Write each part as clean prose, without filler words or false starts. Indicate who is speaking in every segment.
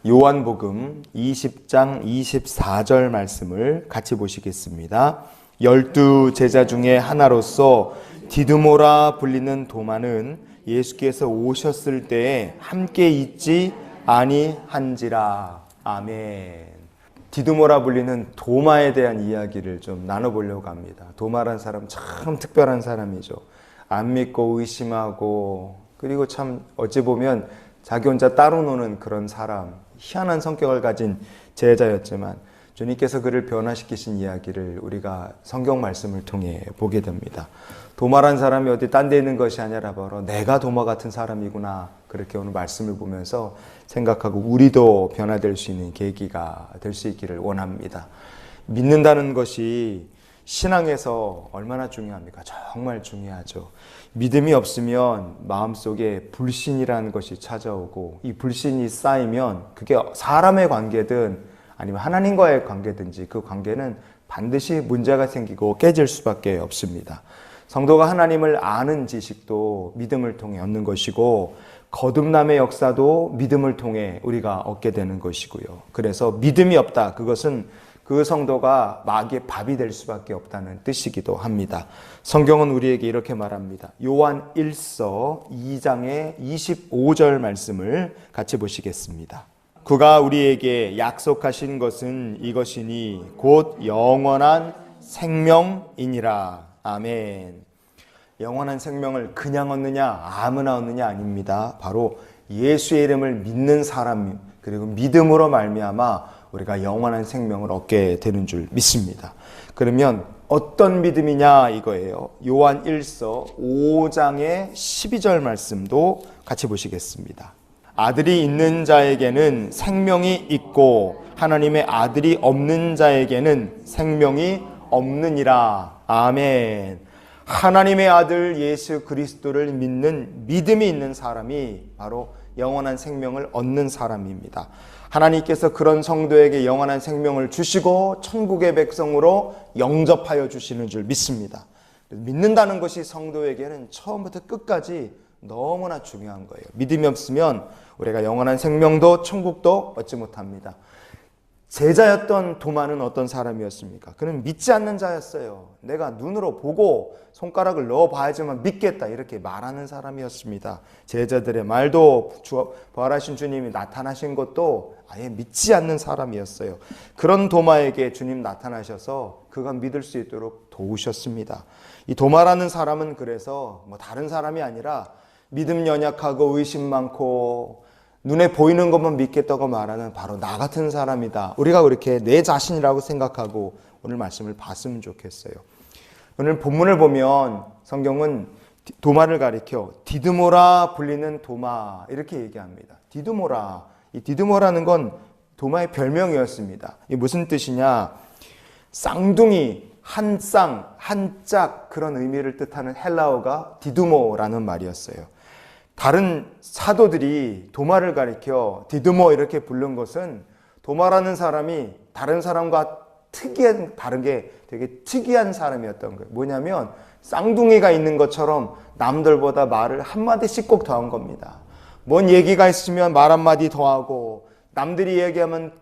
Speaker 1: 요한복음 20장 24절 말씀을 같이 보시겠습니다. 12 제자 중에 하나로서 디두모라 불리는 도마는 예수께서 오셨을 때에 함께 있지 아니한지라. 아멘. 디두모라 불리는 도마에 대한 이야기를 좀 나눠보려고 합니다. 도마란 사람 참 특별한 사람이죠. 안 믿고 의심하고, 그리고 참 어찌 보면 자기 혼자 따로 노는 그런 사람, 희한한 성격을 가진 제자였지만 주님께서 그를 변화시키신 이야기를 우리가 성경 말씀을 통해 보게 됩니다. 도마란 사람이 어디 딴 데 있는 것이 아니라 바로 내가 도마 같은 사람이구나, 그렇게 오늘 말씀을 보면서 생각하고 우리도 변화될 수 있는 계기가 될 수 있기를 원합니다. 믿는다는 것이 신앙에서 얼마나 중요합니까? 정말 중요하죠. 믿음이 없으면 마음속에 불신이라는 것이 찾아오고, 이 불신이 쌓이면 그게 사람의 관계든 아니면 하나님과의 관계든지 그 관계는 반드시 문제가 생기고 깨질 수밖에 없습니다. 성도가 하나님을 아는 지식도 믿음을 통해 얻는 것이고, 거듭남의 역사도 믿음을 통해 우리가 얻게 되는 것이고요. 그래서 믿음이 없다, 그것은 그 성도가 마귀의 밥이 될 수밖에 없다는 뜻이기도 합니다. 성경은 우리에게 이렇게 말합니다. 요한 1서 2장의 25절 말씀을 같이 보시겠습니다. 그가 우리에게 약속하신 것은 이것이니 곧 영원한 생명이니라. 아멘. 영원한 생명을 그냥 얻느냐, 아무나 얻느냐 아닙니다. 바로 예수의 이름을 믿는 사람, 그리고 믿음으로 말미암아 우리가 영원한 생명을 얻게 되는 줄 믿습니다. 그러면 어떤 믿음이냐 이거예요. 요한 1서 5장의 12절 말씀도 같이 보시겠습니다. 아들이 있는 자에게는 생명이 있고 하나님의 아들이 없는 자에게는 생명이 없느니라. 아멘. 하나님의 아들 예수 그리스도를 믿는 믿음이 있는 사람이 바로 영원한 생명을 얻는 사람입니다. 하나님께서 그런 성도에게 영원한 생명을 주시고 천국의 백성으로 영접하여 주시는 줄 믿습니다. 믿는다는 것이 성도에게는 처음부터 끝까지 너무나 중요한 거예요. 믿음이 없으면 우리가 영원한 생명도 천국도 얻지 못합니다. 제자였던 도마는 어떤 사람이었습니까? 그는 믿지 않는 자였어요. 내가 눈으로 보고 손가락을 넣어봐야지만 믿겠다, 이렇게 말하는 사람이었습니다. 제자들의 말도 부활하신 주님이 나타나신 것도 아예 믿지 않는 사람이었어요. 그런 도마에게 주님 나타나셔서 그가 믿을 수 있도록 도우셨습니다. 이 도마라는 사람은 그래서 다른 사람이 아니라 믿음 연약하고 의심 많고 눈에 보이는 것만 믿겠다고 말하는 바로 나 같은 사람이다. 우리가 그렇게 내 자신이라고 생각하고 오늘 말씀을 봤으면 좋겠어요. 오늘 본문을 보면 성경은 도마를 가리켜 디두모라 불리는 도마, 이렇게 얘기합니다. 디두모라. 이 디두모라는 건 도마의 별명이었습니다. 이게 무슨 뜻이냐? 쌍둥이, 한 쌍, 한 짝, 그런 의미를 뜻하는 헬라어가 디두모라는 말이었어요. 다른 사도들이 도마를 가리켜 디두모 이렇게 부른 것은 도마라는 사람이 다른 사람과 다른 게 되게 특이한 사람이었던 거예요. 뭐냐면 쌍둥이가 있는 것처럼 남들보다 말을 한마디씩 꼭 더한 겁니다. 뭔 얘기가 있으면 말 한마디 더하고, 남들이 얘기하면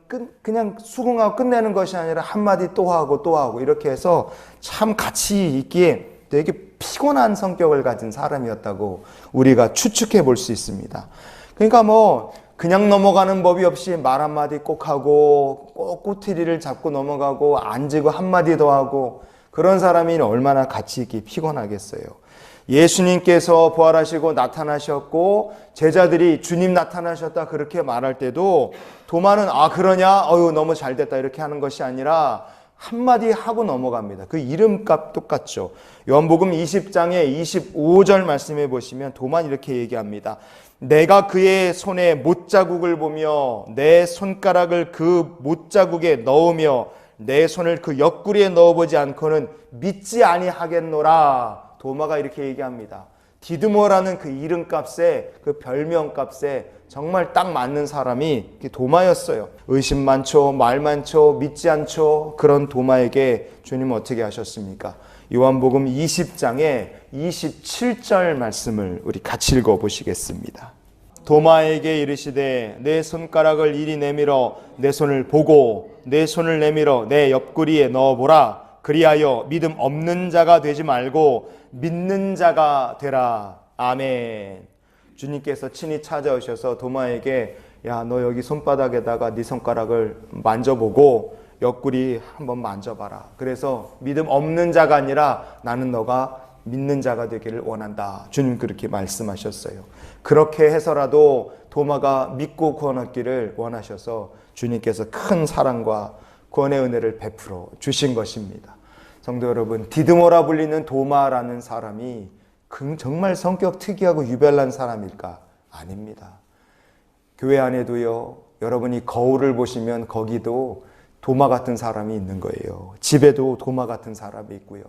Speaker 1: 그냥 수긍하고 끝내는 것이 아니라 한마디 또 하고 또 하고, 이렇게 해서 참 같이 있기에 되게 피곤한 성격을 가진 사람이었다고 우리가 추측해 볼 수 있습니다. 그러니까 그냥 넘어가는 법이 없이 말 한마디 꼭 하고, 꼭 꼬투리를 잡고 넘어가고, 앉고 한마디 더 하고, 그런 사람이 얼마나 같이 있기 피곤하겠어요. 예수님께서 부활하시고 나타나셨고 제자들이 주님 나타나셨다 그렇게 말할 때도 도마는 그러냐? 너무 잘됐다, 이렇게 하는 것이 아니라 한마디 하고 넘어갑니다. 그 이름값 똑같죠. 요한복음 20장의 25절 말씀해 보시면 도마는 이렇게 얘기합니다. 내가 그의 손에 못자국을 보며 내 손가락을 그 못자국에 넣으며 내 손을 그 옆구리에 넣어보지 않고는 믿지 아니하겠노라. 도마가 이렇게 얘기합니다. 디두모라는 그 이름값에, 그 별명값에 정말 딱 맞는 사람이 도마였어요. 의심 많죠, 말 많죠, 믿지 않죠. 그런 도마에게 주님은 어떻게 하셨습니까? 요한복음 20장의 27절 말씀을 우리 같이 읽어보시겠습니다. 도마에게 이르시되 내 손가락을 이리 내밀어 내 손을 보고 내 손을 내밀어 내 옆구리에 넣어보라. 그리하여 믿음 없는 자가 되지 말고 믿는 자가 되라. 아멘. 주님께서 친히 찾아오셔서 도마에게 야, 너 여기 손바닥에다가 네 손가락을 만져보고 옆구리 한번 만져봐라. 그래서 믿음 없는 자가 아니라 나는 너가 믿는 자가 되기를 원한다. 주님 그렇게 말씀하셨어요. 그렇게 해서라도 도마가 믿고 구원 얻기를 원하셔서 주님께서 큰 사랑과 구원의 은혜를 베풀어 주신 것입니다. 성도 여러분, 디드모라 불리는 도마라는 사람이 정말 성격 특이하고 유별난 사람일까? 아닙니다. 교회 안에도요, 여러분이 거울을 보시면 거기도 도마 같은 사람이 있는 거예요. 집에도 도마 같은 사람이 있고요.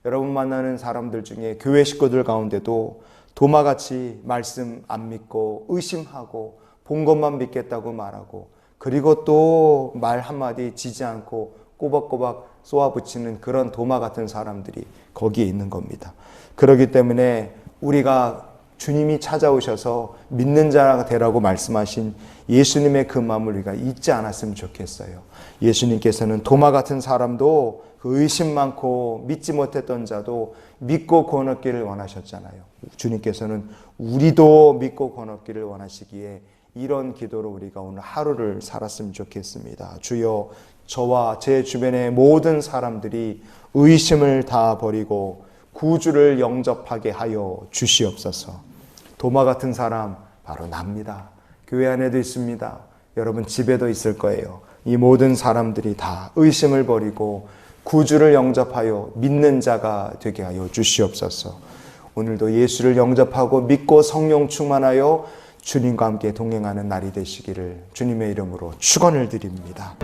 Speaker 1: 여러분 만나는 사람들 중에 교회 식구들 가운데도 도마같이 말씀 안 믿고 의심하고 본 것만 믿겠다고 말하고 그리고 또 말 한마디 지지 않고 꼬박꼬박 쏘아붙이는 그런 도마 같은 사람들이 거기에 있는 겁니다. 그렇기 때문에 우리가 주님이 찾아오셔서 믿는 자가 되라고 말씀하신 예수님의 그 마음을 우리가 잊지 않았으면 좋겠어요. 예수님께서는 도마 같은 사람도 그 의심 많고 믿지 못했던 자도 믿고 구원 얻기를 원하셨잖아요. 주님께서는 우리도 믿고 구원 얻기를 원하시기에 이런 기도로 우리가 오늘 하루를 살았으면 좋겠습니다. 주여, 저와 제 주변의 모든 사람들이 의심을 다 버리고 구주를 영접하게 하여 주시옵소서. 도마 같은 사람 바로 납니다. 교회 안에도 있습니다. 여러분 집에도 있을 거예요. 이 모든 사람들이 다 의심을 버리고 구주를 영접하여 믿는 자가 되게 하여 주시옵소서. 오늘도 예수를 영접하고 믿고 성령 충만하여 주님과 함께 동행하는 날이 되시기를 주님의 이름으로 축원을 드립니다.